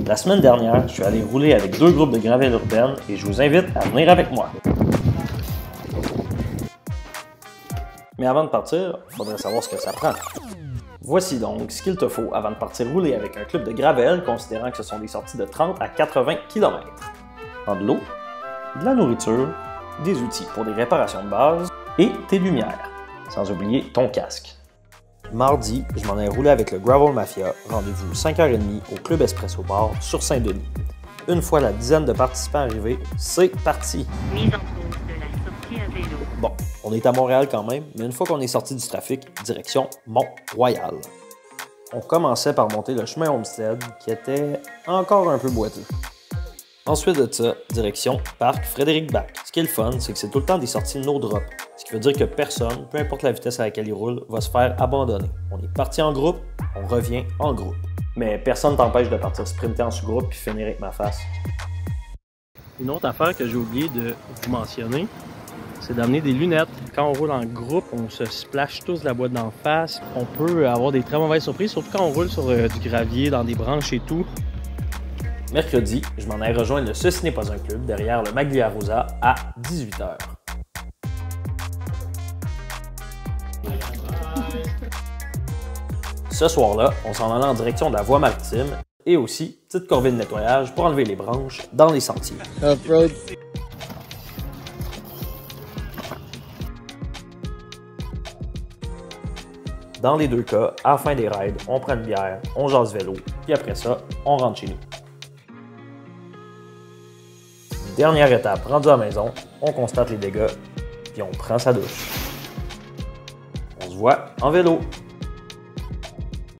La semaine dernière, je suis allé rouler avec 2 groupes de gravelle urbaine et je vous invite à venir avec moi. Mais avant de partir, il faudrait savoir ce que ça prend. Voici donc ce qu'il te faut avant de partir rouler avec un club de gravel, considérant que ce sont des sorties de 30 à 80 km. De l'eau, de la nourriture, des outils pour des réparations de base et tes lumières, sans oublier ton casque. Mardi, je m'en ai roulé avec le Gravel Mafia, rendez-vous 5h30 au Club Espresso Bar sur Saint-Denis. Une fois la dizaine de participants arrivés, c'est parti! Mise en pause de la sortie à vélo. Bon, on est à Montréal quand même, mais une fois qu'on est sorti du trafic, direction Mont-Royal. On commençait par monter le chemin Homestead, qui était encore un peu boiteux. Ensuite de ça, direction Parc Frédéric-Bach. Ce qui est le fun, c'est que c'est tout le temps des sorties no drop, ce qui veut dire que personne, peu importe la vitesse à laquelle il roule, va se faire abandonner. On est parti en groupe, on revient en groupe. Mais personne t'empêche de partir sprinter en sous-groupe puis finir avec ma face. Une autre affaire que j'ai oublié de vous mentionner, c'est d'amener des lunettes. Quand on roule en groupe, on se splash tous la boîte d'en face. On peut avoir des très mauvaises surprises, surtout quand on roule sur du gravier, dans des branches et tout. Mercredi, je m'en ai rejoint le Ceci n'est pas un club derrière le Magliarosa à 18h. Ce soir-là, on s'en allait en direction de la voie maritime et aussi petite corvée de nettoyage pour enlever les branches dans les sentiers. Off-road. Dans les deux cas, à la fin des rides, on prend une bière, on jase vélo, puis après ça, on rentre chez nous. Dernière étape, rendu à la maison, on constate les dégâts, puis on prend sa douche. On se voit en vélo.